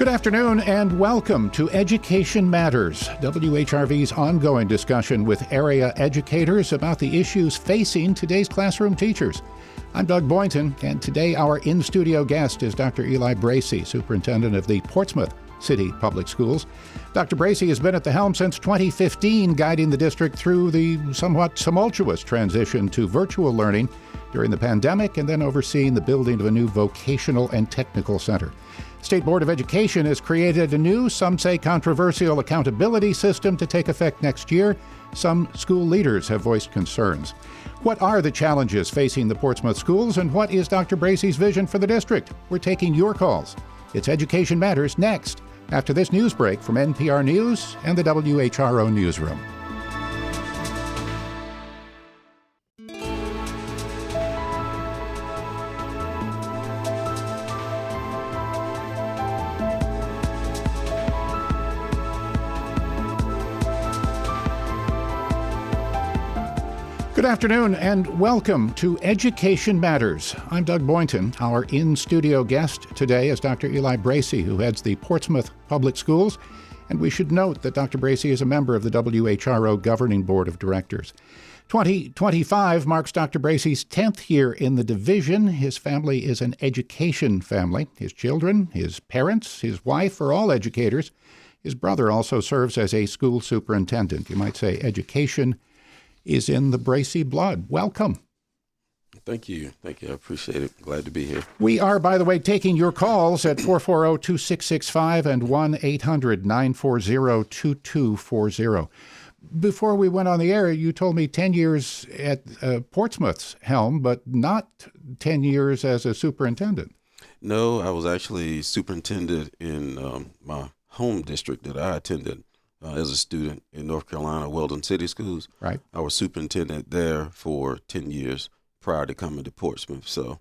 Good afternoon and welcome to Education Matters, WHRV's ongoing discussion with area educators about the issues facing today's classroom teachers. I'm Doug Boynton, and today our in-studio guest is Dr. Elie Bracy, Superintendent of the Portsmouth City Public Schools. Dr. Bracy has been at the helm since 2015, guiding the district through the somewhat tumultuous transition to virtual learning during the pandemic and then overseeing the building of a new vocational and technical center. State Board of Education has created a new, some say controversial, accountability system to take effect next year. Some school leaders have voiced concerns. What are the challenges facing the Portsmouth schools, and what is Dr. Bracy's vision for the district? We're taking your calls. It's Education Matters next, after this news break from NPR News and the WHRO Newsroom. Good afternoon and welcome to Education Matters. I'm Doug Boynton. Our in-studio guest today is Dr. Elie Bracy, who heads the Portsmouth Public Schools. And we should note that Dr. Bracy is a member of the WHRO Governing Board of Directors. 2025 marks Dr. Bracy's 10th year in the division. His family is an education family. His children, his parents, his wife are all educators. His brother also serves as a school superintendent. You might say education is in the Bracy blood. Welcome. Thank you. I appreciate it. Glad to be here. We are, by the way, taking your calls at 440-2665 and 1-800-940-2240. Before we went on the air, you told me 10 years at Portsmouth's helm, but not 10 years as a superintendent. No, I was actually superintendent in my home district that I attended. As a student in North Carolina, Weldon City Schools. Right. I was superintendent there for 10 years prior to coming to Portsmouth. So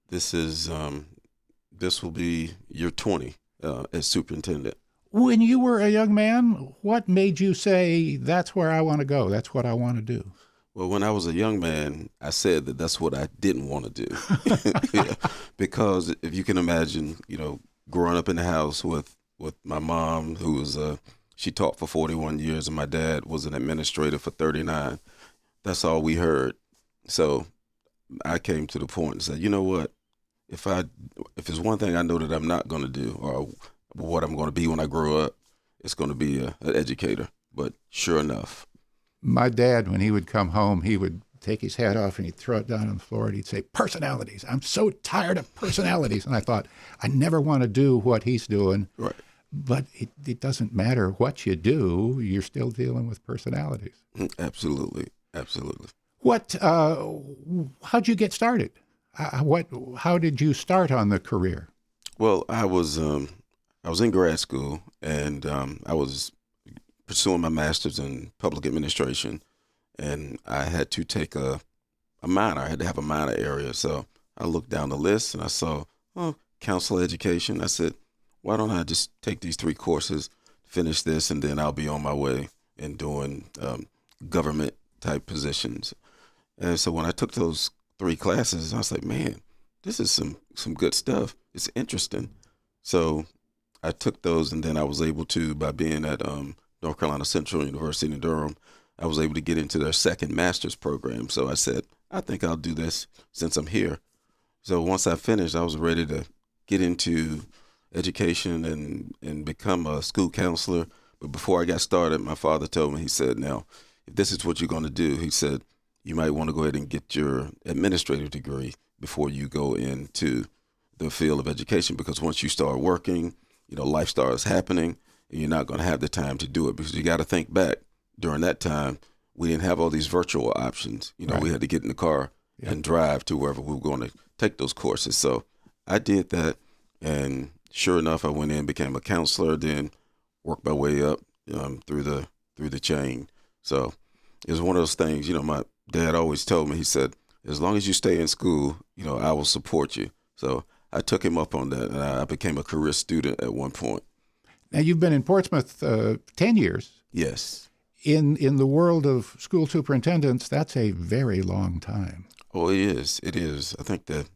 this will be year 20 as superintendent. When you were a young man, what made you say, that's where I want to go, that's what I want to do? Well, when I was a young man, I said that that's what I didn't want to do. Yeah. Because if you can imagine, growing up in the house with my mom, who was she taught for 41 years, and my dad was an administrator for 39. That's all we heard. So I came to the point and said, you know what? If there's one thing I know that I'm not going to do, or what I'm going to be when I grow up, it's going to be an educator. But sure enough. My dad, when he would come home, he would take his hat off and he'd throw it down on the floor and he'd say, personalities. I'm so tired of personalities. And I thought, I never want to do what he's doing. Right. But it doesn't matter what you do, you're still dealing with personalities. Absolutely. How'd you get started? How did you start on the career? Well, I was in grad school, and I was pursuing my master's in public administration, and I had to take a minor. I had to have a minor area. So I looked down the list and I saw, counselor education. I said, why don't I just take these 3 courses, finish this, and then I'll be on my way in doing government type positions. And so when I took those 3 classes, I was like, man, this is some good stuff. It's interesting. So I took those, and then I was able to, by being at North Carolina Central University in Durham, I was able to get into their second master's program. So I said, I think I'll do this since I'm here. So once I finished, I was ready to get into education and become a school counselor. But before I got started, my father told me, he said, now, if this is what you're going to do, he said, you might want to go ahead and get your administrative degree before you go into the field of education, because once you start working, life starts happening, and you're not going to have the time to do it, because you got to think back. During that time, we didn't have all these virtual options. Right. We had to get in the car and drive to wherever we were going to take those courses. So I did that, and sure enough, I went in, became a counselor, then worked my way up through the chain. So it was one of those things, my dad always told me, he said, as long as you stay in school, I will support you. So I took him up on that, and I became a career student at one point. Now, you've been in Portsmouth 10 years. Yes. In the world of school superintendents, that's a very long time. Oh, it is. I think that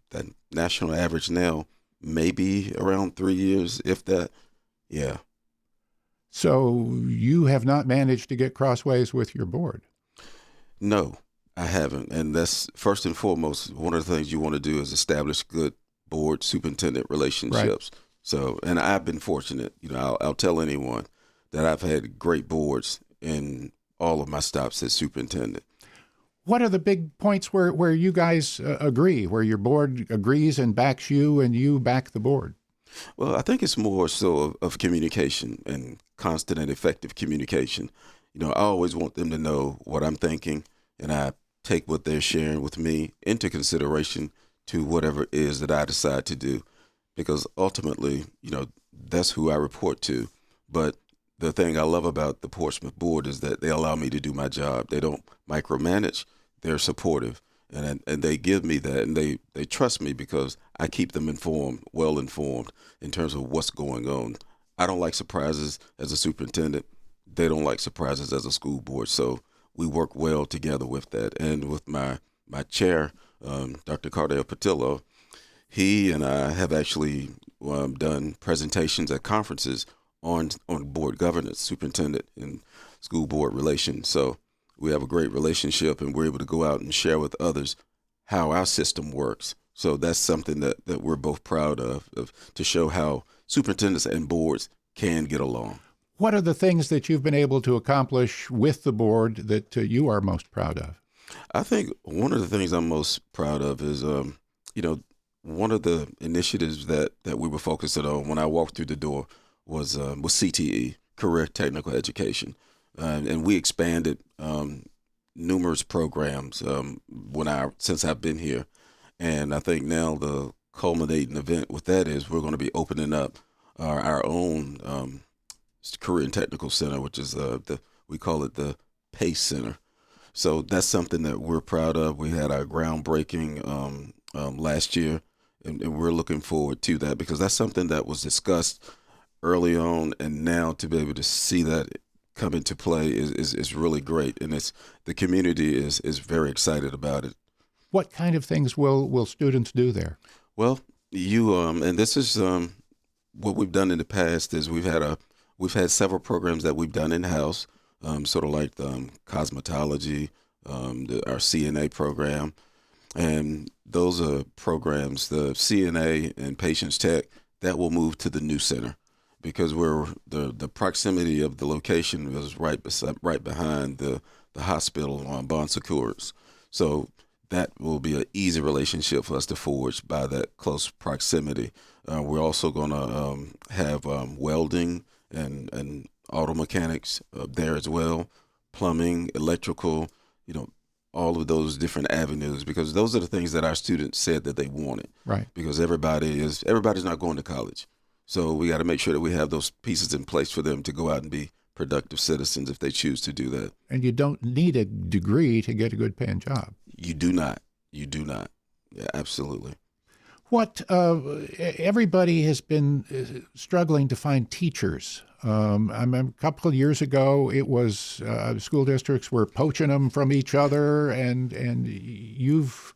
national average now maybe around 3 years, if that. Yeah. So you have not managed to get crossways with your board. No, I haven't. And that's first and foremost, one of the things you want to do is establish good board superintendent relationships. Right. So, and I've been fortunate, I'll tell anyone that I've had great boards in all of my stops as superintendent. What are the big points where you guys agree, where your board agrees and backs you and you back the board? Well, I think it's more so of communication and constant and effective communication. I always want them to know what I'm thinking, and I take what they're sharing with me into consideration to whatever it is that I decide to do, because ultimately, that's who I report to. But the thing I love about the Portsmouth board is that they allow me to do my job. They don't micromanage. They're supportive, and they give me that, and they trust me because I keep them well informed in terms of what's going on. I don't like surprises as a superintendent. They don't like surprises as a school board, so we work well together with that. And with my chair, Dr. Cardell Patillo, he and I have actually done presentations at conferences on board governance, superintendent and school board relations. So we have a great relationship, and we're able to go out and share with others how our system works. So that's something that we're both proud of to show how superintendents and boards can get along. What are the things that you've been able to accomplish with the board that you are most proud of? I think one of the things I'm most proud of is, one of the initiatives that we were focusing on when I walked through the door was CTE, Career Technical Education. And we expanded numerous programs since I've been here. And I think now the culminating event with that is we're going to be opening up our own Career and Technical Center, which is we call it the PACE Center. So that's something that we're proud of. We had our groundbreaking last year, and we're looking forward to that because that's something that was discussed early on, and now to be able to see that come into play is really great, and the community is very excited about it. What kind of things will students do there? Well, and this is what we've done in the past is we've had several programs that we've done in house, sort of like cosmetology, our CNA program, and those are programs. The CNA and Patients Tech that will move to the new center. Because the proximity of the location was right behind the hospital on Bon Secours. So that will be an easy relationship for us to forge by that close proximity. We're also going to have welding and auto mechanics there as well, plumbing, electrical, all of those different avenues, because those are the things that our students said that they wanted. Right. Because everybody's not going to college. So we got to make sure that we have those pieces in place for them to go out and be productive citizens if they choose to do that. And you don't need a degree to get a good paying job. You do not. Yeah, absolutely. Everybody has been struggling to find teachers. I remember a couple of years ago, it was school districts were poaching them from each other, and you've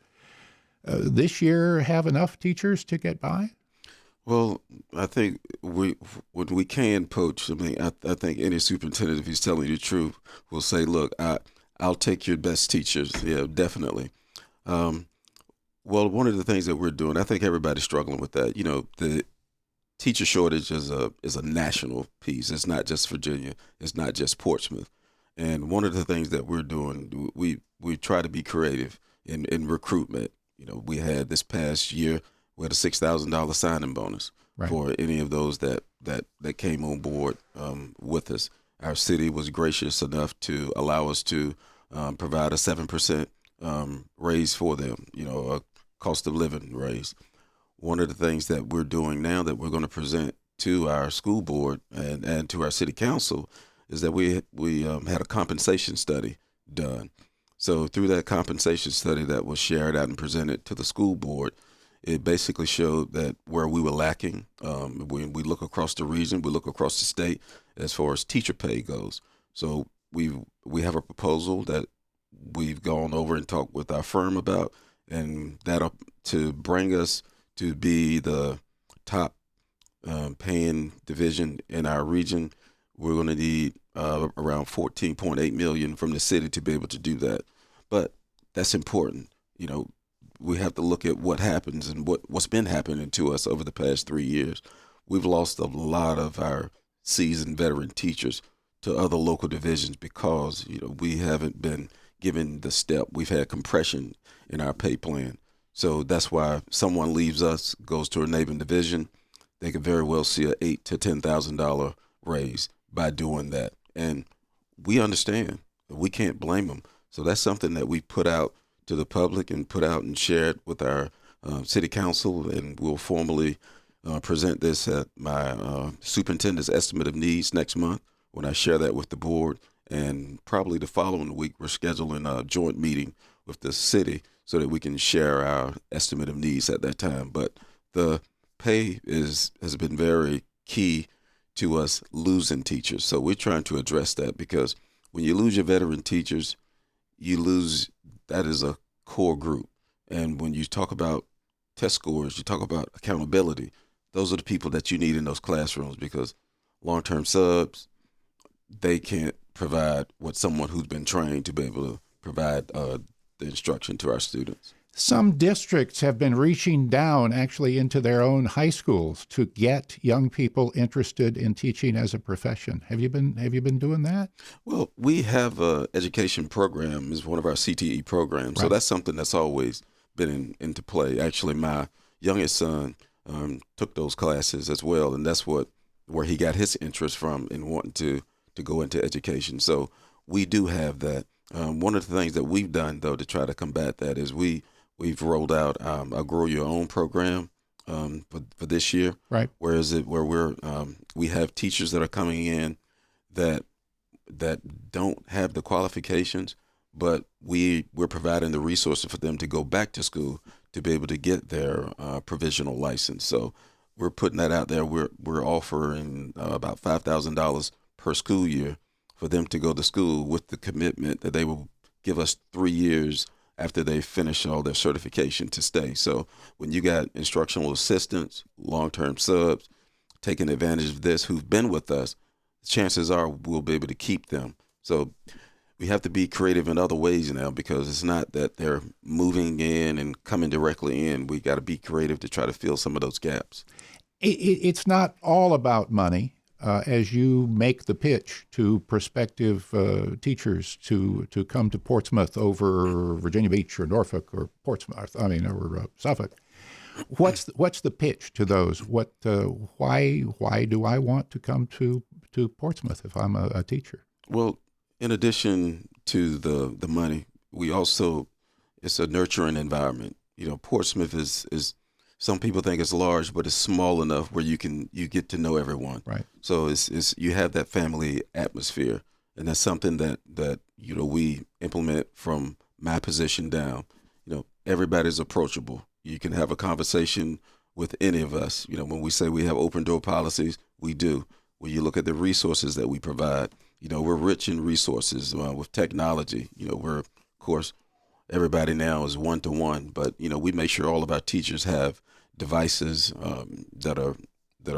this year have enough teachers to get by? Well, I think when we can poach, I think any superintendent, if he's telling you the truth, will say, look, I'll take your best teachers. Yeah, definitely. Well, one of the things that we're doing, I think everybody's struggling with that. The teacher shortage is a national piece. It's not just Virginia. It's not just Portsmouth. And one of the things that we're doing, we try to be creative in recruitment. We had this past year, we had a $6,000 signing bonus for any of those that came on board with us. Our city was gracious enough to allow us to provide a 7% raise for them, a cost of living raise. One of the things that we're doing now that we're going to present to our school board and to our city council is that we had a compensation study done. So through that compensation study that was shared out and presented to the school board, it basically showed that where we were lacking, when we look across the region, we look across the state as far as teacher pay goes. So we have a proposal that we've gone over and talked with our firm about, and that'll to bring us to be the top paying division in our region. We're going to need around $14.8 million from the city to be able to do that. But that's important. We have to look at what happens and what's been happening to us over the past 3 years. We've lost a lot of our seasoned veteran teachers to other local divisions because, we haven't been given the step. We've had compression in our pay plan. So that's why if someone leaves us, goes to a neighboring division, they could very well see a $8,000 to $10,000 raise by doing that. And we understand. We can't blame them. So that's something that we put out to the public and put out and shared with our city council, and we'll formally present this at my superintendent's estimate of needs next month when I share that with the board. And probably the following week, we're scheduling a joint meeting with the city so that we can share our estimate of needs at that time. But the pay has been very key to us losing teachers. So we're trying to address that, because when you lose your veteran teachers, that is a core group. And when you talk about test scores, you talk about accountability, those are the people that you need in those classrooms, because long-term subs, they can't provide what someone who's been trained to be able to provide the instruction to our students. Some districts have been reaching down actually into their own high schools to get young people interested in teaching as a profession. Have you been doing that? Well, we have a education program as one of our CTE programs. Right. So that's something that's always been into play. Actually, my youngest son took those classes as well, and that's where he got his interest from in wanting to go into education. So we do have that. One of the things that we've done, though, to try to combat that is we've rolled out a Grow Your Own program for this year. Right. Where we have teachers that are coming in that don't have the qualifications, but we're providing the resources for them to go back to school to be able to get their provisional license. So we're putting that out there. We're offering about $5,000 per school year for them to go to school, with the commitment that they will give us 3 years after they finish all their certification to stay. So when you got instructional assistants, long-term subs, taking advantage of this, who've been with us, chances are we'll be able to keep them. So we have to be creative in other ways now, because it's not that they're moving in and coming directly in. We got to be creative to try to fill some of those gaps. It's not all about money. As you make the pitch to prospective teachers to come to Portsmouth over Virginia Beach or Norfolk or Portsmouth, or Suffolk, what's the pitch to those? Why do I want to come to Portsmouth if I'm a teacher? Well, in addition to the money, it's a nurturing environment. Portsmouth is some people think it's large, but it's small enough where you get to know everyone. Right. So it's you have that family atmosphere, and that's something that we implement from my position down. Everybody's approachable. You can have a conversation with any of us. When we say we have open door policies, we do. When you look at the resources that we provide, we're rich in resources with technology. We're, of course, everybody now is one-to-one, but we make sure all of our teachers have devices that are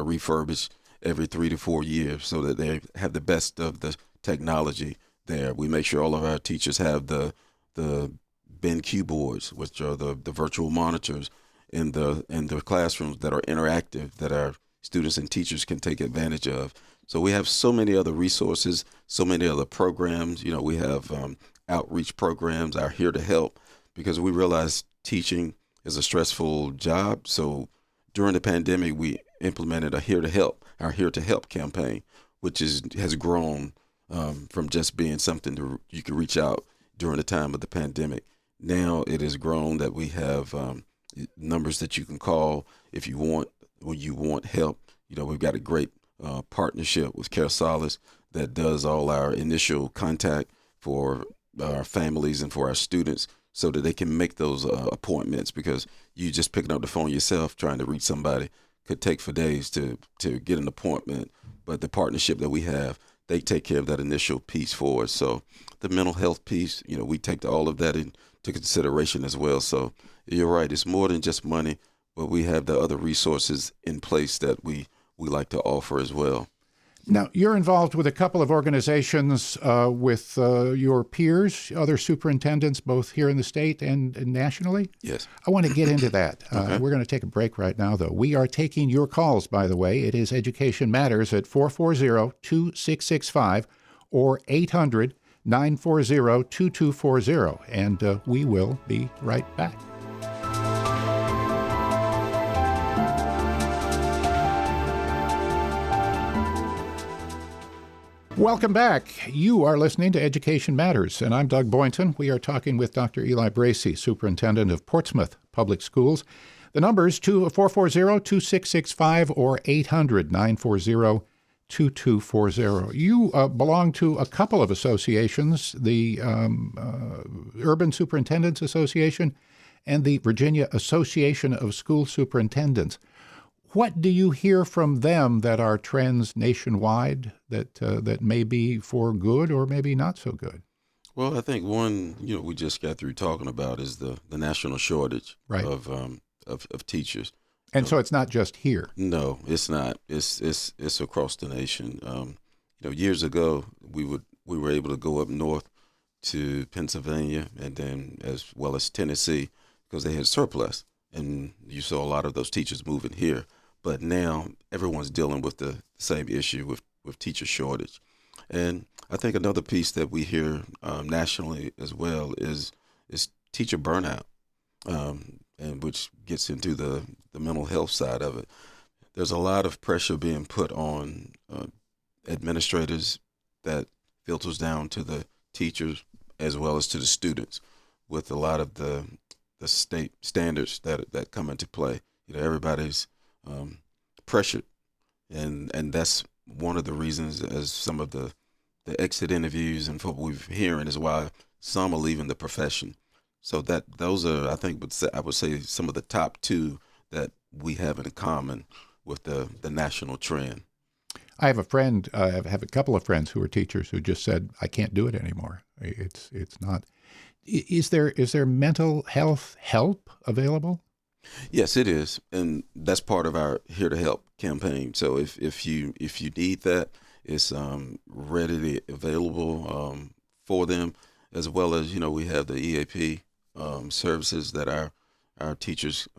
refurbished every 3 to 4 years, so that they have the best of the technology there. We make sure all of our teachers have the BenQ boards, which are the virtual monitors in the classrooms that are interactive, that our students and teachers can take advantage of. So we have so many other resources, so many other programs. We have outreach programs, our Here to Help, because we realize teaching is a stressful job. So during the pandemic, we implemented our Here to Help campaign, which has grown from just being something you could reach out during the time of the pandemic. Now it has grown that we have numbers that you can call when you want help. We've got a great partnership with Care Solace that does all our initial contact for our families and for our students, so that they can make those appointments, because you just picking up the phone yourself trying to reach somebody could take for days to get an appointment. But the partnership that we have, they take care of that initial piece for us. So the mental health piece, we take all of that into consideration as well. So you're right, it's more than just money, but we have the other resources in place that we like to offer as well. Now, you're involved with a couple of organizations with your peers, other superintendents, both here in the state and nationally. Yes. I want to get into that. Okay. We're going to take a break right now, though. We are taking your calls, by the way. It is Education Matters at 440-2665 or 800-940-2240. And we will be right back. Welcome back. You are listening to Education Matters, and I'm Doug Boynton. We are talking with Dr. Elie Bracy, Superintendent of Portsmouth Public Schools. The numbers 440-2665 or 800-940-2240. You belong to a couple of associations, the Urban Superintendents Association and the Virginia Association of School Superintendents. What do you hear from them that are trends nationwide that may be for good or maybe not so good? Well, I think one, we just got through talking about is the national shortage Right. of teachers. And so it's not just here. No, it's not. It's across the nation. Years ago we were able to go up north to Pennsylvania and then as well as Tennessee because they had surplus, and you saw a lot of those teachers moving here. But now everyone's dealing with the same issue with teacher shortage. And I think another piece that we hear nationally as well is teacher burnout, and which gets into the mental health side of it. There's a lot of pressure being put on administrators that filters down to the teachers as well as to the students with a lot of the state standards that come into play. Everybody's pressured, and that's one of the reasons, as some of the exit interviews and what we've hearing, is why some are leaving the profession. So those are, I think, I would say some of the top two that we have in common with the national trend. I have a friend, I have a couple of friends who are teachers who just said, I can't do it anymore. It's not. Is there mental health help available? Yes, it is, and that's part of our Here to Help campaign. So if you need that, it's readily available for them, as well as we have the EAP services that our teachers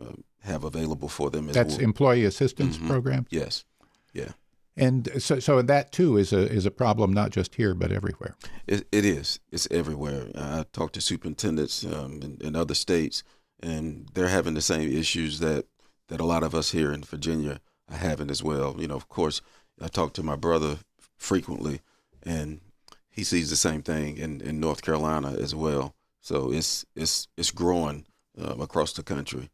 have available for them. That's Employee Assistance Program. Yes, yeah. And so that too is a problem not just here but everywhere. It is. It's everywhere. I talk to superintendents in other states, and they're having the same issues that a lot of us here in Virginia are having as well. Of course, I talk to my brother frequently, and he sees the same thing in North Carolina as well. So it's growing across the country.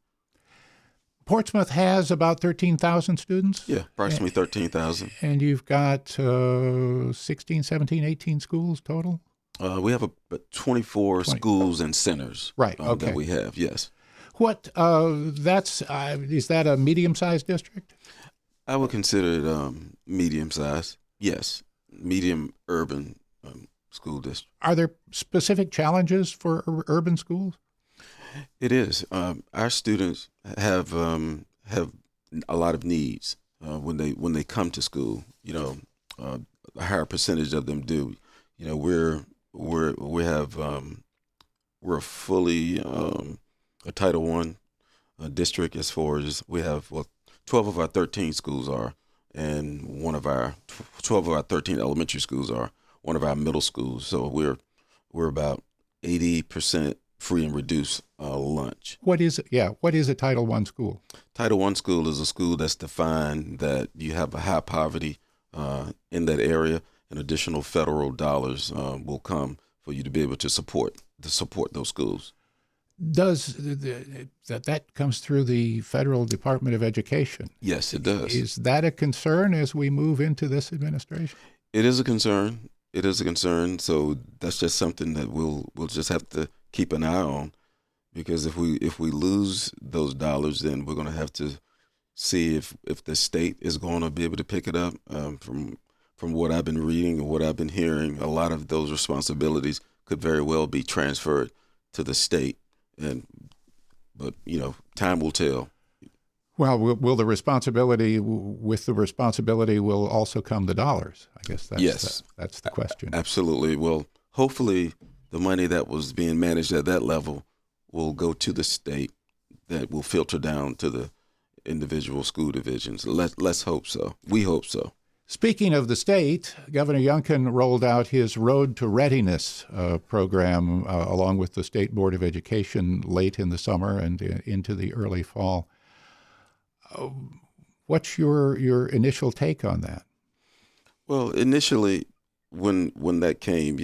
Portsmouth has about 13,000 students? Yeah, approximately 13,000. And you've got 16, 17, 18 schools total? We have 24 schools and centers. Right, okay. That we have, yes. What, is that a medium-sized district? I would consider it medium-sized, yes. Medium urban school district. Are there specific challenges for urban schools? It is. Our students have a lot of needs when they come to school. A higher percentage of them do. We're fully a Title I district, as far as we have 12 of our 13 schools are, and 12 of our 13 elementary schools are. One of our middle schools. So we're about 80% free and reduced lunch. What is it? Yeah. What is a Title I school? Title I school is a school that's defined that you have a high poverty in that area, and additional federal dollars will come for you to be able to support those schools. Does that comes through the Federal Department of Education? Yes, it does. Is that a concern as we move into this administration? It is a concern. It is a concern. So that's just something that we'll just have to keep an eye on, because if we lose those dollars, then we're going to have to see if the state is going to be able to pick it up. From what I've been reading and what I've been hearing, a lot of those responsibilities could very well be transferred to the state. But time will tell. Well, will the responsibility, with the responsibility will also come the dollars? I guess that's the question. Absolutely. Well, hopefully the money that was being managed at that level will go to the state, that will filter down to the individual school divisions. Let's hope so. We hope so. Speaking of the state, Governor Youngkin rolled out his Road to Readiness program along with the State Board of Education late in the summer and into the early fall. What's your initial take on that? Well, initially, when that came,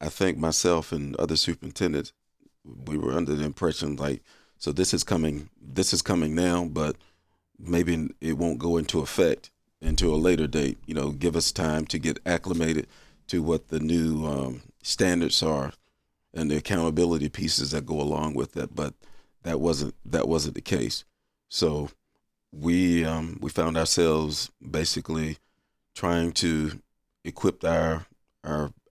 I think myself and other superintendents, we were under the impression so this is coming now, but maybe it won't go into effect until a later date. Give us time to get acclimated to what the new standards are and the accountability pieces that go along with that. But that wasn't the case. So we found ourselves basically trying to equip our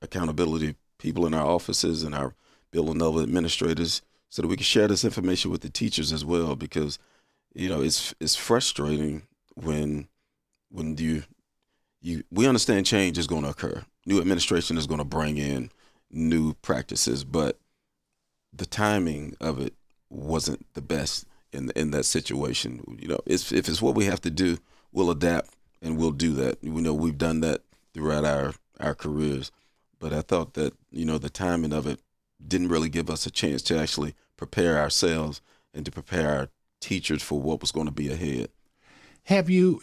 accountability people in our offices and our building level administrators so that we can share this information with the teachers as well, because it's frustrating when we understand change is going to occur. New administration is going to bring in new practices, but the timing of it wasn't the best in that situation. If it's what we have to do, we'll adapt and we'll do that. We've done that throughout our careers, but I thought that the timing of it didn't really give us a chance to actually prepare ourselves and to prepare our teachers for what was going to be ahead. Have you,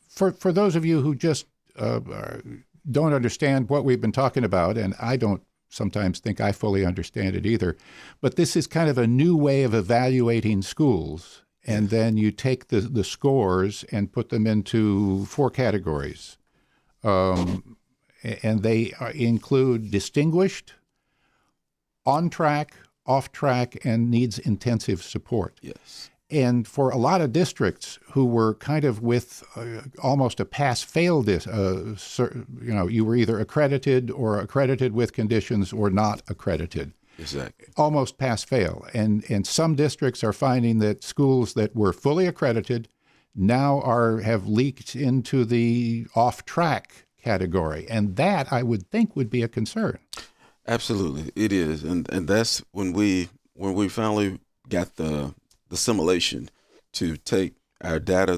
for those of you who just don't understand what we've been talking about, and I don't sometimes think I fully understand it either, but this is kind of a new way of evaluating schools, and then you take the scores and put them into 4 categories. And they include distinguished, on track, off track, and needs intensive support. Yes. And for a lot of districts who were kind of with almost a pass-fail, you were either accredited or accredited with conditions or not accredited. Exactly. Almost pass-fail. And some districts are finding that schools that were fully accredited now have leaked into the off-track category. And that, I would think, would be a concern. Absolutely, it is. And that's when we finally got the simulation to take our data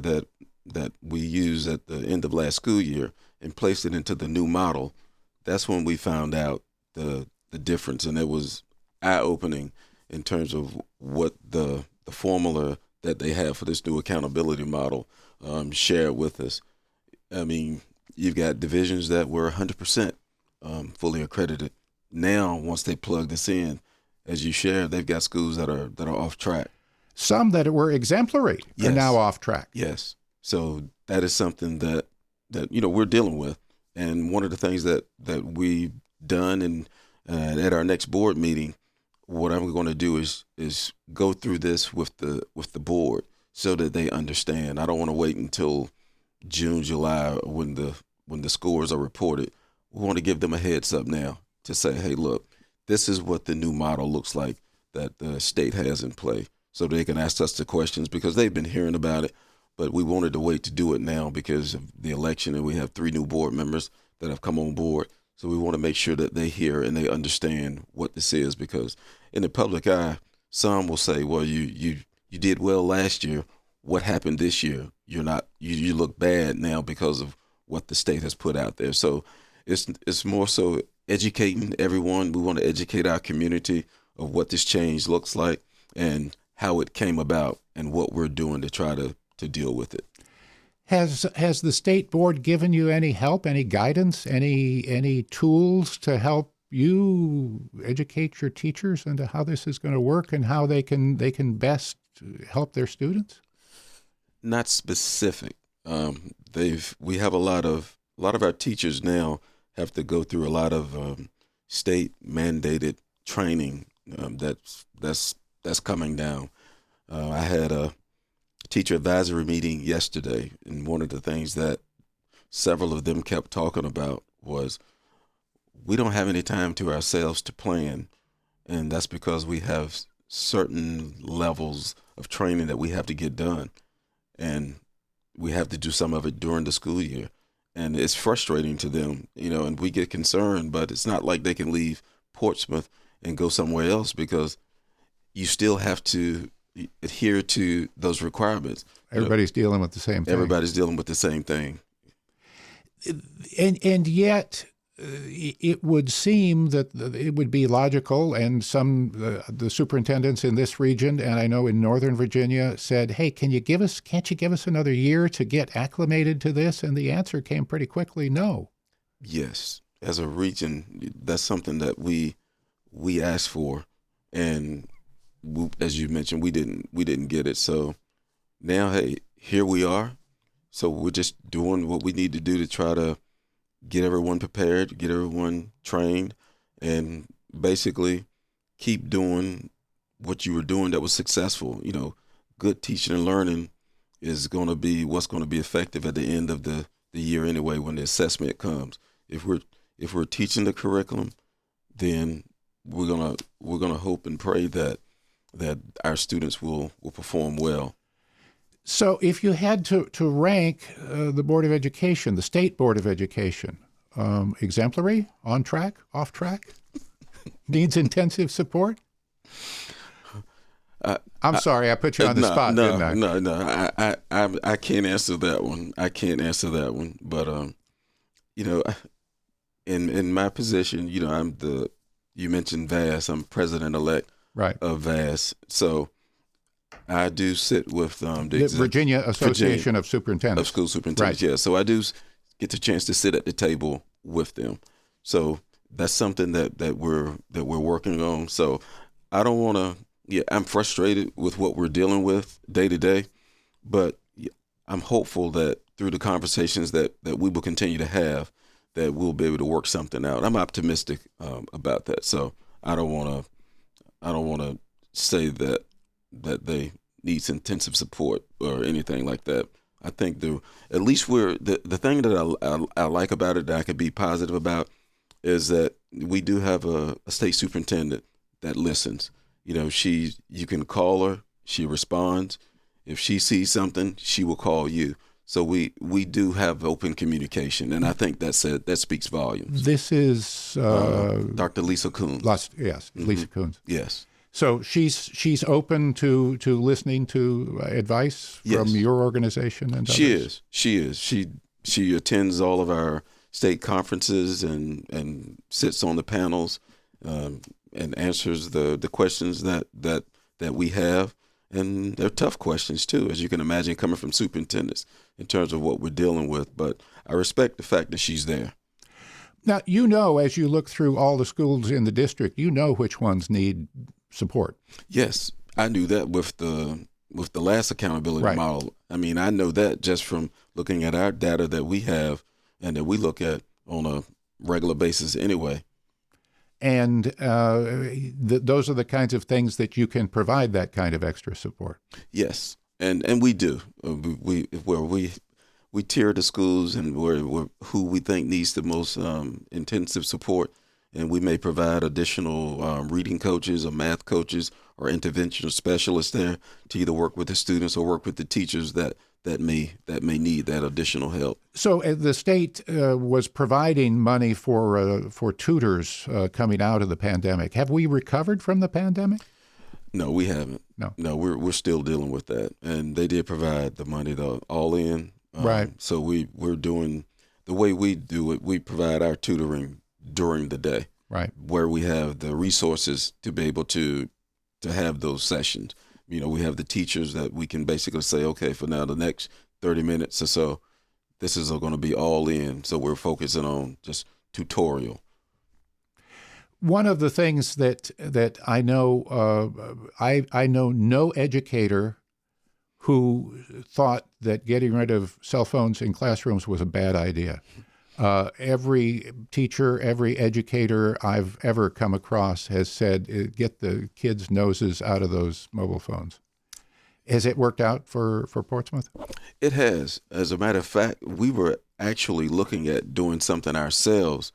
that we used at the end of last school year and place it into the new model. That's when we found out the difference, and it was eye-opening in terms of what the formula that they have for this new accountability model shared with us. I mean, you've got divisions that were 100% fully accredited. Now, once they plug this in, as you shared, they've got schools that are off track. Some that were exemplary are now off track. Yes. So that is something that we're dealing with. And one of the things that we've done, and at our next board meeting, what I'm going to do is go through this with the board so that they understand. I don't want to wait until June, July, when the scores are reported. We want to give them a heads up now to say, hey, look, this is what the new model looks like that the state has in play, so they can ask us the questions, because they've been hearing about it, but we wanted to wait to do it now because of the election, and we have 3 new board members that have come on board. So we want to make sure that they hear and they understand what this is, because in the public eye, some will say, well, you did well last year. What happened this year? You look bad now because of what the state has put out there. So it's more so educating everyone. We want to educate our community of what this change looks like and how it came about and what we're doing to try to deal with it. Has the state board given you any help, any guidance, any tools to help you educate your teachers into how this is going to work and how they can best help their students? Not specific. We have a lot of our teachers now have to go through a lot of state mandated training that's coming down. I had a teacher advisory meeting yesterday, and one of the things that several of them kept talking about was we don't have any time to ourselves to plan, and that's because we have certain levels of training that we have to get done, and we have to do some of it during the school year. And it's frustrating to them, and we get concerned, but it's not like they can leave Portsmouth and go somewhere else, because you still have to adhere to those requirements. Everybody's dealing with the same thing. Everybody's dealing with the same thing. And yet, it would seem that it would be logical, and the superintendents in this region, and I know in Northern Virginia, said, "Hey, can't you give us another year to get acclimated to this?" And the answer came pretty quickly, no. Yes, as a region, that's something that we asked for, and as you mentioned, we didn't get it. So now, hey, here we are. So we're just doing what we need to do to try to get everyone prepared, get everyone trained, and basically keep doing what you were doing that was successful. Good teaching and learning is going to be what's going to be effective at the end of the year anyway, when the assessment comes. If we're teaching the curriculum, then we're gonna hope and pray that our students will perform well. So if you had to rank the Board of Education, the State Board of Education, exemplary, on track, off track, needs intensive support? I'm sorry, I put you on the spot, didn't I? No. I can't answer that one. But in my position, you mentioned VAS. I'm president-elect of VAS, so I do sit with the Virginia Association of Superintendents. Of School Superintendents, yeah. So I do get the chance to sit at the table with them. So that's something that we're working on. So I don't want to. I'm frustrated with what we're dealing with day to day, but I'm hopeful that through the conversations that we will continue to have, that we'll be able to work something out. I'm optimistic about that. So I don't want to say that they needs intensive support or anything like that. I think the thing that I like about it, that I could be positive about, is that we do have a state superintendent that listens. You can call her, she responds. If she sees something, she will call you. So we do have open communication, and I think that speaks volumes. This is Dr. Lisa Coons. Yes, Lisa Coons. Yes. So she's open to listening to advice from your organization and others? She is. She attends all of our state conferences and sits on the panels and answers the questions that we have. And they're tough questions too, as you can imagine, coming from superintendents in terms of what we're dealing with. But I respect the fact that she's there. Now, as you look through all the schools in the district, which ones need support. Yes, I knew that with the last accountability model. I mean, I know that just from looking at our data that we have and that we look at on a regular basis anyway. And those are the kinds of things that you can provide that kind of extra support. Yes, and we do. We tier the schools and who we think needs the most intensive support. And we may provide additional reading coaches or math coaches or intervention specialists there to either work with the students or work with the teachers that may need that additional help. So the state was providing money for tutors coming out of the pandemic. Have we recovered from the pandemic? No, we haven't. No, we're still dealing with that. And they did provide the money, though, all in. Right. So we're doing the way we do it. We provide our tutoring during the day, right, where we have the resources to be able to have those sessions. We have the teachers that we can basically say, okay, for now the next 30 minutes or so, this is going to be all in. So we're focusing on just tutorial. One of the things that I know, I know no educator who thought that getting rid of cell phones in classrooms was a bad idea. Every teacher, every educator I've ever come across has said, get the kids' noses out of those mobile phones. Has it worked out for Portsmouth? It has. As a matter of fact, we were actually looking at doing something ourselves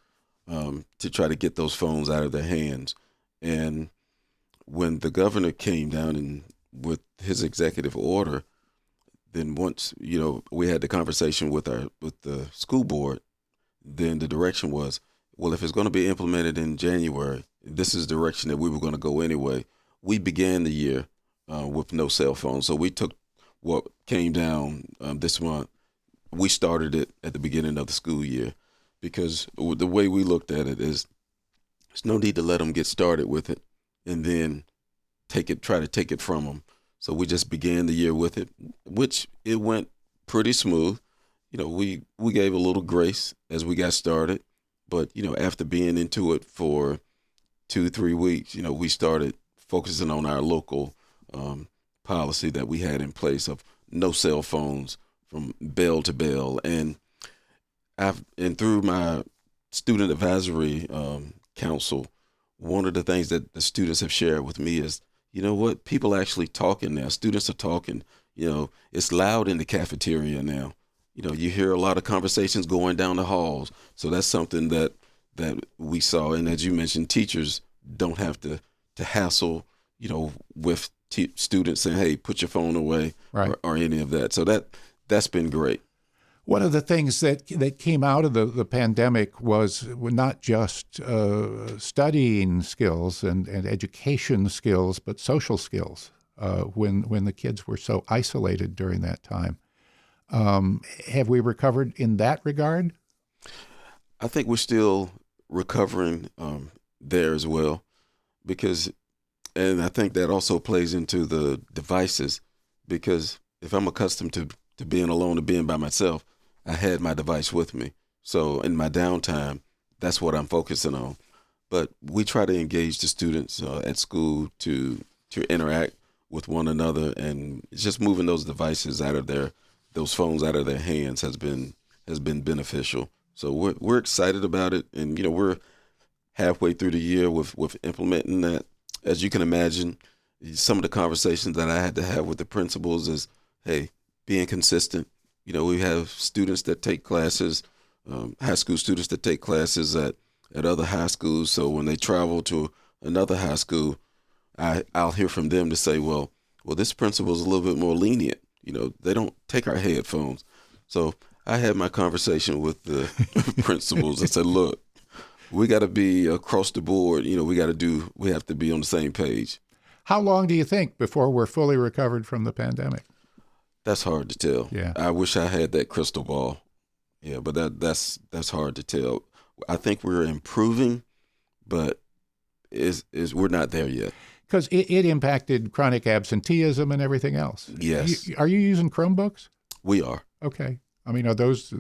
to try to get those phones out of their hands. And when the governor came down and with his executive order, then once, we had the conversation with the school board, then the direction was, well, if it's going to be implemented in January, this is the direction that we were going to go anyway. We began the year with no cell phones. So we took what came down this month. We started it at the beginning of the school year because the way we looked at it is there's no need to let them get started with it and then try to take it from them. So we just began the year with it, which it went pretty smooth. We gave a little grace as we got started, but, after being into it for 2-3 weeks, we started focusing on our local policy that we had in place of no cell phones from bell to bell. And through my student advisory council, one of the things that the students have shared with me is, people are actually talking now. Students are talking. It's loud in the cafeteria now. You hear a lot of conversations going down the halls. So that's something that we saw. And as you mentioned, teachers don't have to hassle, with students saying, hey, put your phone away, right, or any of that. So that's been great. One of the things that came out of the pandemic was not just studying skills and education skills, but social skills when the kids were so isolated during that time. Have we recovered in that regard? I think we're still recovering there as well, and I think that also plays into the devices, because if I'm accustomed to being alone and being by myself, I had my device with me. So in my downtime, that's what I'm focusing on. But we try to engage the students at school to interact with one another, and just moving those devices those phones out of their hands has been beneficial. So we're excited about it, and we're halfway through the year with implementing that. As you can imagine, some of the conversations that I had to have with the principals is, hey, being consistent. We have students that take classes, high school students that take classes at other high schools. So when they travel to another high school, I'll hear from them to say, well, this principal is a little bit more lenient. They don't take our headphones. So I had my conversation with the principals. I said, look, we got to be across the board. We have to be on the same page. How long do you think before we're fully recovered from the pandemic? That's hard to tell. Yeah. I wish I had that crystal ball. Yeah, but that's hard to tell. I think we're improving, but we're not there yet. Because it impacted chronic absenteeism and everything else. Yes. Are you using Chromebooks? We are. Okay. I mean, are those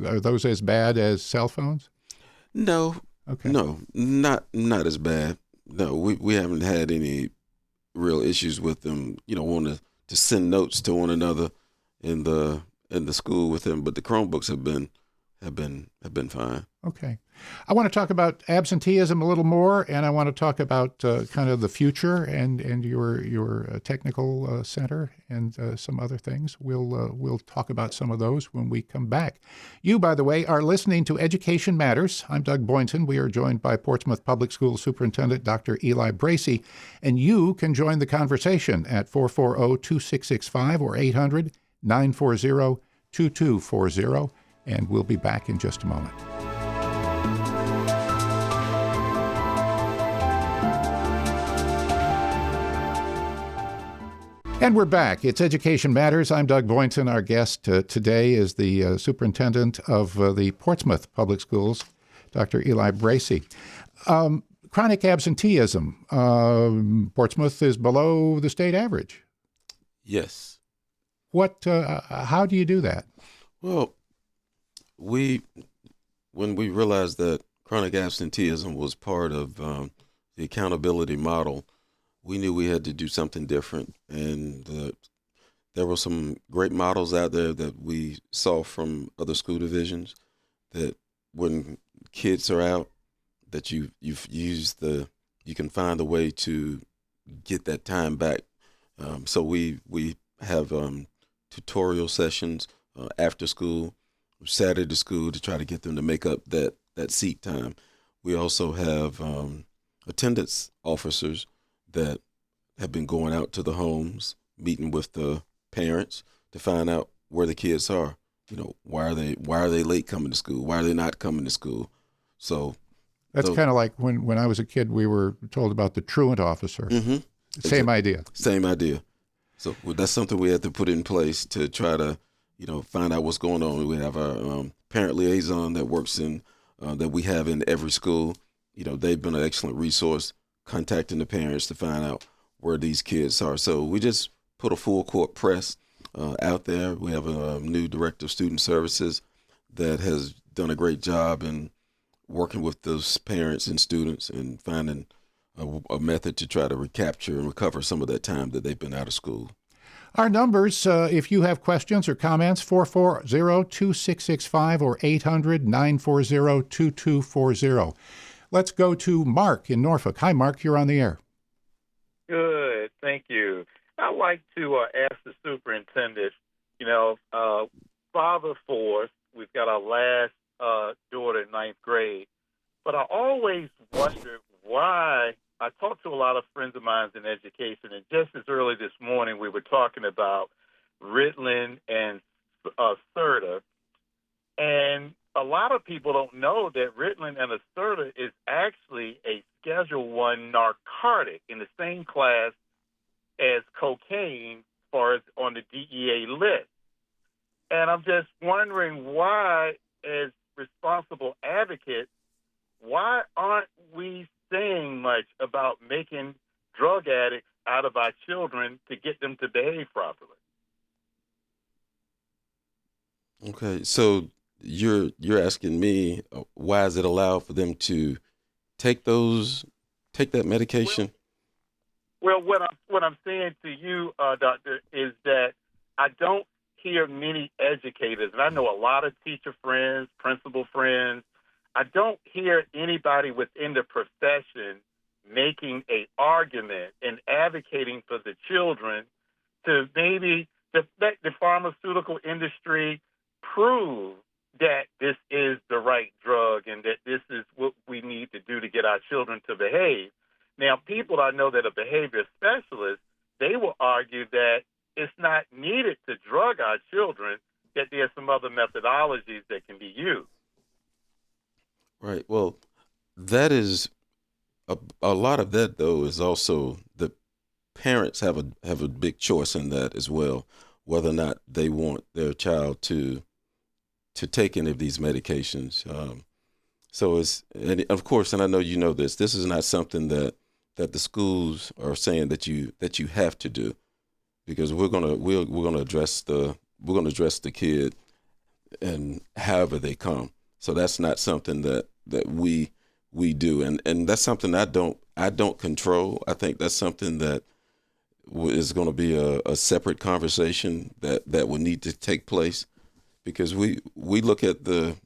as bad as cell phones? No. Okay. No, not as bad. No, we haven't had any real issues with them, wanting to send notes to one another in the school with them. But the Chromebooks have been fine. Okay. I want to talk about absenteeism a little more, and I want to talk about kind of the future and your technical center and some other things. We'll talk about some of those when we come back. You, by the way, are listening to Education Matters. I'm Doug Boynton. We are joined by Portsmouth Public Schools Superintendent Dr. Elie Bracy, and you can join the conversation at 440-2665 or 800-940-2240, and we'll be back in just a moment. And we're back. It's Education Matters. I'm Doug Boynton. Our guest today is the superintendent of the Portsmouth Public Schools, Dr. Elie Bracy. Chronic absenteeism. Portsmouth is below the state average. Yes. How do you do that? Well, when we realized that chronic absenteeism was part of the accountability model, we knew we had to do something different. And there were some great models out there that we saw from other school divisions, that when kids are out, that you can find a way to get that time back. So we have tutorial sessions after school, Saturday school, to try to get them to make up that seat time. We also have attendance officers that have been going out to the homes, meeting with the parents to find out where the kids are. Why are they late coming to school? Why are they not coming to school? So that's kind of like when I was a kid, we were told about the truant officer. Mm-hmm. Same idea. Same idea. So that's something we had to put in place to try to, find out what's going on. We have our parent liaison that works that we have in every school. They've been an excellent resource contacting the parents to find out where these kids are. So we just put a full court press out there. We have a new director of student services that has done a great job in working with those parents and students and finding a method to try to recapture and recover some of that time that they've been out of school. Our numbers, if you have questions or comments, 440-2665 or 800-940-2240. Let's go to Mark in Norfolk. Hi, Mark. You're on the air. Good. Thank you. I'd like to ask the superintendent, father fourth, we've got our last daughter in ninth grade, but I always wondered why. I talked to a lot of friends of mine in education, and just as early this morning we were talking about Ritalin and HRETA, and a lot of people don't know that Ritalin and HRETA is actually a Schedule I narcotic in the same class as cocaine as far as on the DEA list. And I'm just wondering why, as responsible advocates, why aren't we saying much about making drug addicts out of our children to get them to behave properly? Okay, so you're asking me why is it allowed for them to take that medication? Well, what I'm saying to you, Doctor, is that I don't hear many educators, and I know a lot of teacher friends, principal friends. I don't hear anybody within the profession making an argument and advocating for the children to maybe let the pharmaceutical industry prove that this is the right drug and that this is what we need to do to get our children to behave. Now, people I know that are behavior specialists, they will argue that it's not needed to drug our children, that there are some other methodologies that can be used. Right. Well, that is a lot of that, though, is also the parents have a big choice in that as well, whether or not they want their child to take any of these medications. So and of course, and I know you know this is not something that the schools are saying that you have to do, because we're gonna address the kid and however they come. So that's not something that we do, and that's something I don't control. I think that's something that is going to be a separate conversation that will need to take place, because we look at the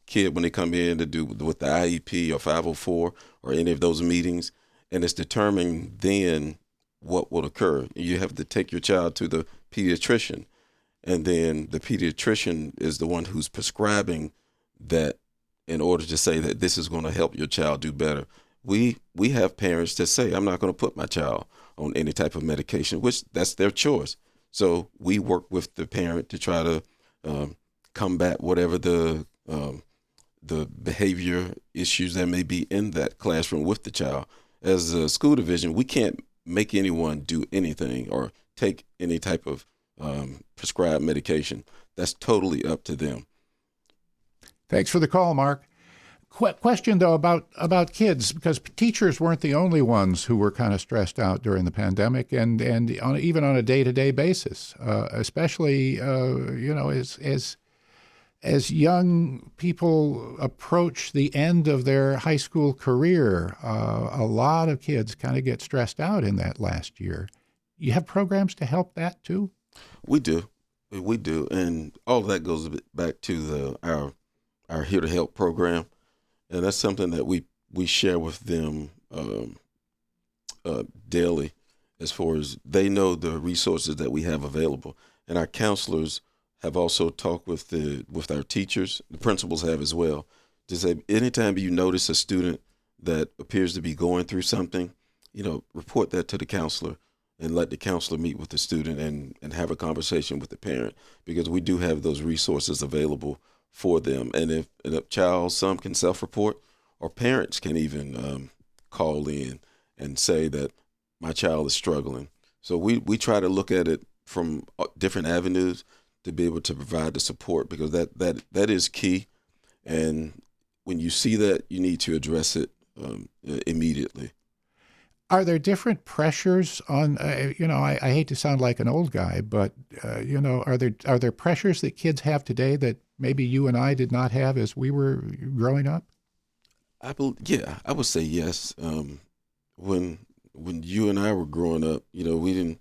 kid when they come in to do with the IEP or 504 or any of those meetings, and it's determining then what will occur. You have to take your child to the pediatrician, and then the pediatrician is the one who's prescribing that in order to say that this is going to help your child do better. We have parents that say, I'm not going to put my child on any type of medication, which that's their choice. So we work with the parent to try to combat whatever the behavior issues that may be in that classroom with the child. As a school division, we can't make anyone do anything or take any type of prescribed medication. That's totally up to them. Thanks for the call, Mark. Question, though, about kids, because teachers weren't the only ones who were kind of stressed out during the pandemic, and even on a day-to-day basis, especially as young people approach the end of their high school career, a lot of kids kind of get stressed out in that last year. You have programs to help that too? We do, and all of that goes back to our Here to Help program. And that's something that we share with them daily, as far as they know the resources that we have available. And our counselors have also talked with our teachers, the principals have as well, to say anytime you notice a student that appears to be going through something, report that to the counselor and let the counselor meet with the student and have a conversation with the parent, because we do have those resources available for them. And if a child, some can self-report, or parents can even call in and say that my child is struggling. So we try to look at it from different avenues to be able to provide the support, because that is key. And when you see that, you need to address it immediately. Are there different pressures on, I hate to sound like an old guy, but, are there pressures that kids have today that maybe you and I did not have as we were growing up? I would say yes. When you and I were growing up, we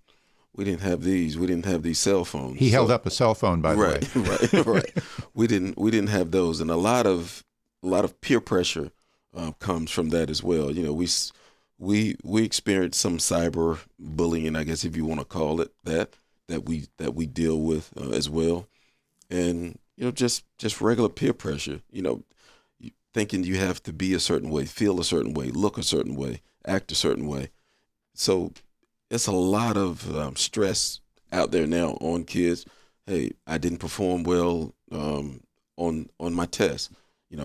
didn't have these cell phones. He held up a cell phone, by the way. Right. We didn't have those, and a lot of peer pressure comes from that as well. We experienced some cyber bullying, I guess, if you want to call it that we deal with as well, and just regular peer pressure. Thinking you have to be a certain way, feel a certain way, look a certain way, act a certain way. So it's a lot of stress out there now on kids. Hey, I didn't perform well on my test.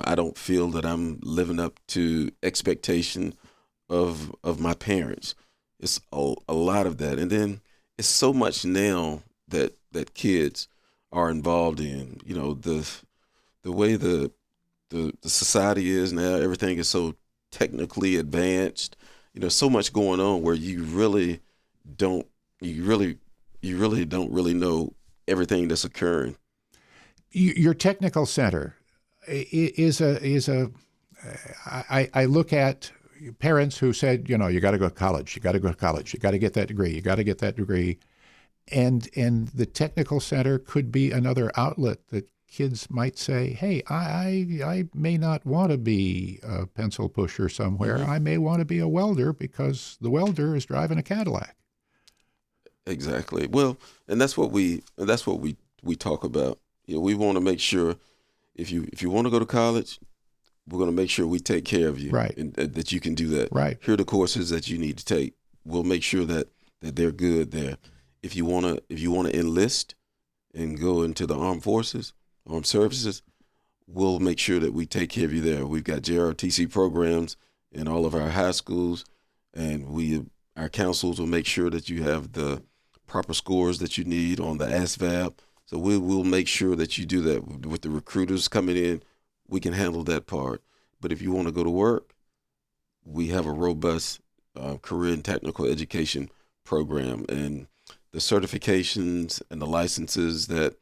I don't feel that I'm living up to expectation of my parents. It's a lot of that. And then it's so much now that kids are involved in, the way the society is now. Everything is so technically advanced, so much going on where you really don't know everything that's occurring. Your technical center is I look at parents who said, you got to go to college, you got to get that degree, and the technical center could be another outlet that kids might say, hey, I may not want to be a pencil pusher somewhere. Mm-hmm. I may want to be a welder because the welder is driving a Cadillac. Exactly. Well, and that's what we talk about. We want to make sure if you want to go to college, we're going to make sure we take care of you, right? And that you can do that. Right. Here are the courses that you need to take. We'll make sure that they're good there. If you want to enlist and go into the armed services, we'll make sure that we take care of you there. We've got JROTC programs in all of our high schools, and our councils will make sure that you have the proper scores that you need on the ASVAB. So we'll make sure that you do that. With the recruiters coming in, we can handle that part. But if you want to go to work, we have a robust career and technical education program, and the certifications and the licenses that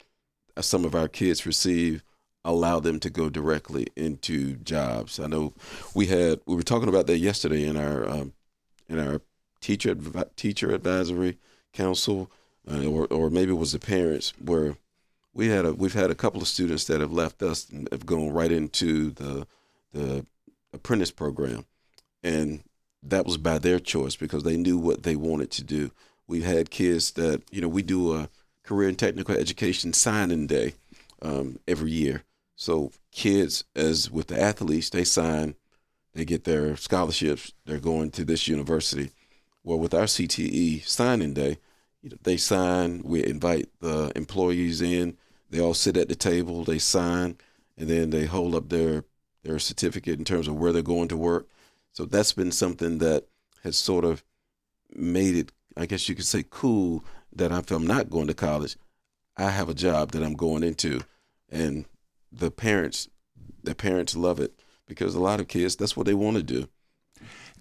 some of our kids receive allow them to go directly into jobs. I know we were talking about that yesterday in our teacher advisory council, or maybe it was the parents, where we've had a couple of students that have left us and have gone right into the apprentice program, and that was by their choice because they knew what they wanted to do. We've had kids that we do a career and technical education signing day every year. So kids, as with the athletes, they sign, they get their scholarships, they're going to this university. Well, with our CTE signing day, they sign, we invite the employees in, they all sit at the table, they sign, and then they hold up their certificate in terms of where they're going to work. So that's been something that has sort of made it, I guess you could say, cool, that if I'm not going to college, I have a job that I'm going into. And the parents love it because a lot of kids, that's what they want to do.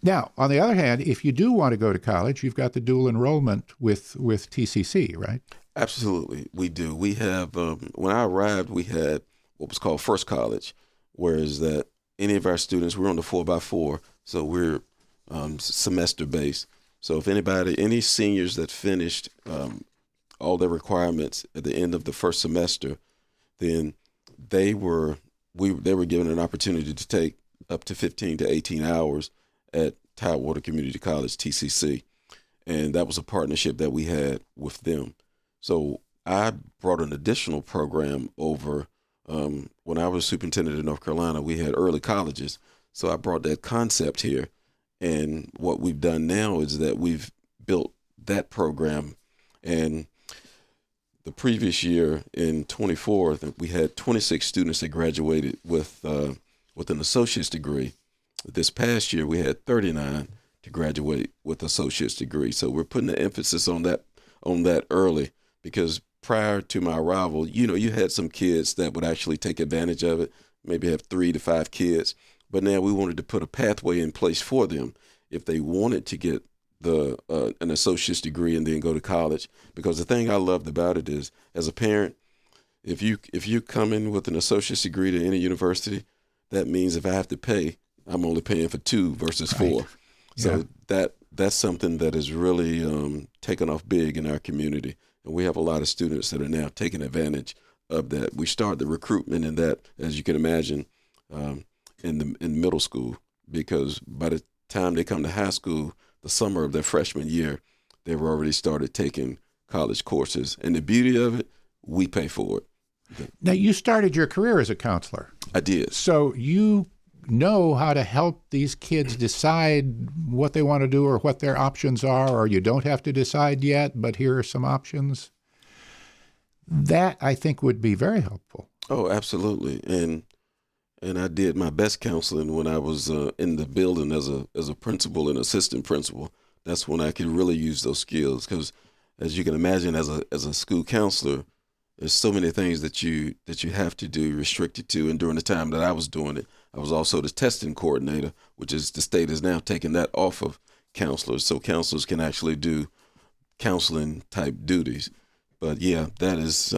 Now, on the other hand, if you do want to go to college, you've got the dual enrollment with TCC, right? Absolutely, we do. We have, when I arrived, we had what was called First College, whereas that any of our students, we're on the 4x4, so we're semester-based. So if any seniors that finished all their requirements at the end of the first semester, then they were given an opportunity to take up to 15 to 18 hours at Tidewater Community College, TCC. And that was a partnership that we had with them. So I brought an additional program over. When I was superintendent in North Carolina, we had early colleges. So I brought that concept here. And what we've done now is that we've built that program. And the previous year in 24, I think we had 26 students that graduated with an associate's degree. This past year, we had 39 to graduate with associate's degree. So we're putting the emphasis on that early, because prior to my arrival, you had some kids that would actually take advantage of it, maybe have 3 to 5 kids. But now we wanted to put a pathway in place for them if they wanted to get an associate's degree and then go to college. Because the thing I loved about it is, as a parent, if you come in with an associate's degree to any university, that means if I have to pay, I'm only paying for 2 versus 4. So that's something that has really taken off big in our community. And we have a lot of students that are now taking advantage of that. We start the recruitment in that, as you can imagine, in middle school, because by the time they come to high school, the summer of their freshman year, they've already started taking college courses. And the beauty of it, we pay for it. Now, you started your career as a counselor. I did. So you know how to help these kids decide what they want to do or what their options are, or you don't have to decide yet, but here are some options. That, I think, would be very helpful. Oh, absolutely. And I did my best counseling when I was in the building as a principal and assistant principal. That's when I could really use those skills, because as you can imagine, as a school counselor, there's so many things that you have to do, restricted to. And during the time that I was doing it, I was also the testing coordinator, which is the state is now taking that off of counselors, so counselors can actually do counseling type duties. But yeah, that's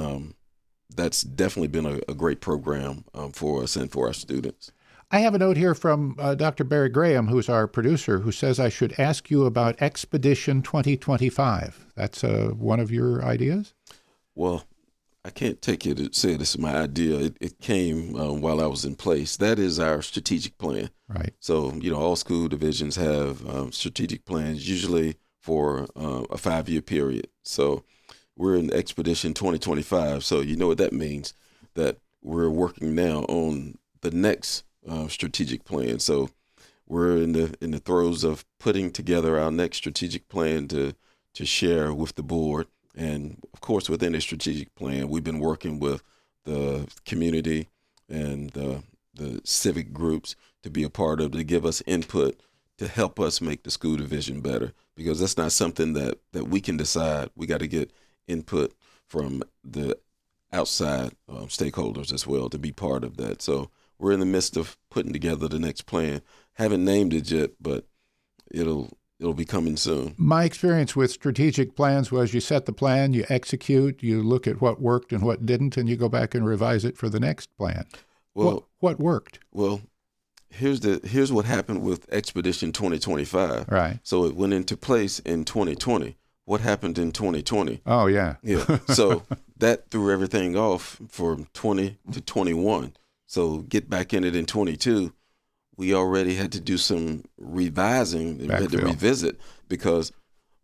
definitely been a great program for us and for our students. I have a note here from Dr. Barry Graham, who's our producer, who says I should ask you about Expedition 2025. That's one of your ideas? Well, I can't take it and say this is my idea. It came while I was in place. That is our strategic plan. Right. So, all school divisions have strategic plans, usually for a 5-year period. So we're in Expedition 2025. So you know what that means, that we're working now on the next strategic plan. So we're in the throes of putting together our next strategic plan to share with the board. And of course, within the strategic plan, we've been working with the community and the civic groups to be a part of, to give us input to help us make the school division better, because that's not something that we can decide. We got to get input from the outside stakeholders as well to be part of that. So we're in the midst of putting together the next plan. Haven't named it yet, but it'll be coming soon. My experience with strategic plans was you set the plan, you execute, you look at what worked and what didn't, and you go back and revise it for the next plan. Well, what worked? Well, here's what happened with Expedition 2025. Right. So it went into place in 2020. What happened in 2020? Oh, yeah. Yeah. So that threw everything off from 20 to 21. So get back in it in 22. We already had to do some revising. We had to revisit, because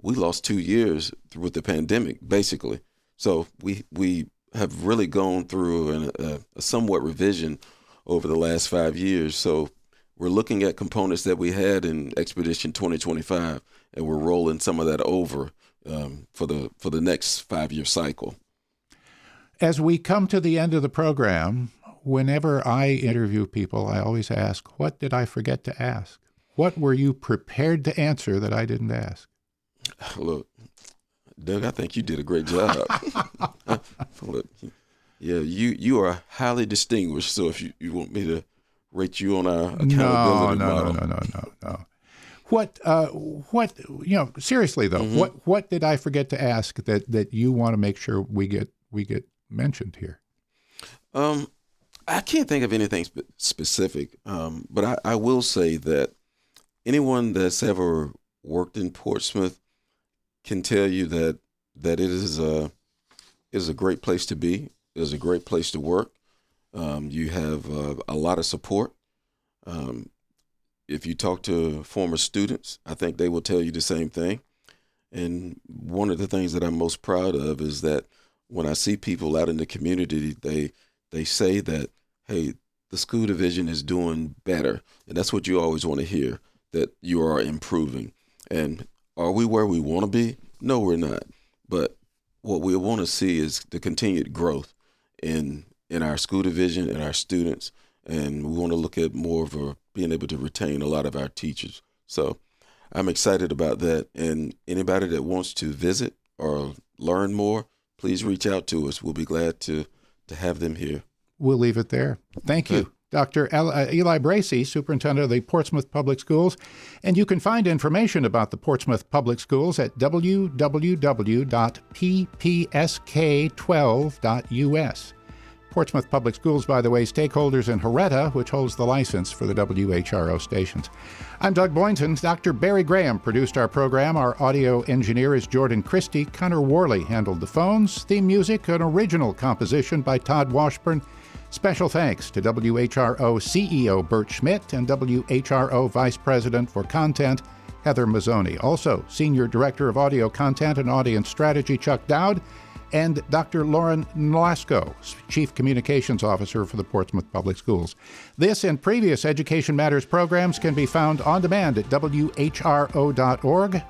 we lost 2 years with the pandemic, basically. So we have really gone through a somewhat revision over the last 5 years. So we're looking at components that we had in Expedition 2025, and we're rolling some of that over for the next 5-year cycle. As we come to the end of the program, whenever I interview people, I always ask, what did I forget to ask? What were you prepared to answer that I didn't ask? Look, Doug, I think you did a great job. Look, yeah, you are highly distinguished. So if you want me to rate you on our accountability model. No. What seriously though, what did I forget to ask that you want to make sure we get mentioned here? I can't think of anything specific, but I will say that anyone that's ever worked in Portsmouth can tell you that it is a great place to be. It is a great place to work. You have a lot of support. If you talk to former students, I think they will tell you the same thing. And one of the things that I'm most proud of is that when I see people out in the community, they say that, hey, the school division is doing better. And that's what you always want to hear, that you are improving. And are we where we want to be? No, we're not. But what we want to see is the continued growth in our school division and our students. And we want to look at more of being able to retain a lot of our teachers. So I'm excited about that. And anybody that wants to visit or learn more, please reach out to us. We'll be glad to have them here. We'll leave it there. Thank you. Dr. Elie Bracy, Superintendent of the Portsmouth Public Schools. And you can find information about the Portsmouth Public Schools at www.ppsk12.us. Portsmouth Public Schools, by the way, stakeholders in HRETA, which holds the license for the WHRO stations. I'm Doug Boynton. Dr. Barry Graham produced our program. Our audio engineer is Jordan Christie. Connor Worley handled the phones. Theme music, an original composition by Todd Washburn. Special thanks to WHRO CEO Bert Schmidt and WHRO Vice President for Content, Heather Mazzoni. Also, Senior Director of Audio Content and Audience Strategy, Chuck Dowd, and Dr. Lauren Nolasco, Chief Communications Officer for the Portsmouth Public Schools. This and previous Education Matters programs can be found on demand at WHRO.org.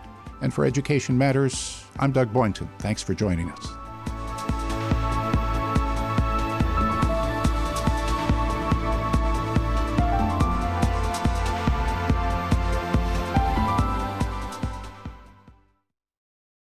And for Education Matters, I'm Doug Boynton. Thanks for joining us.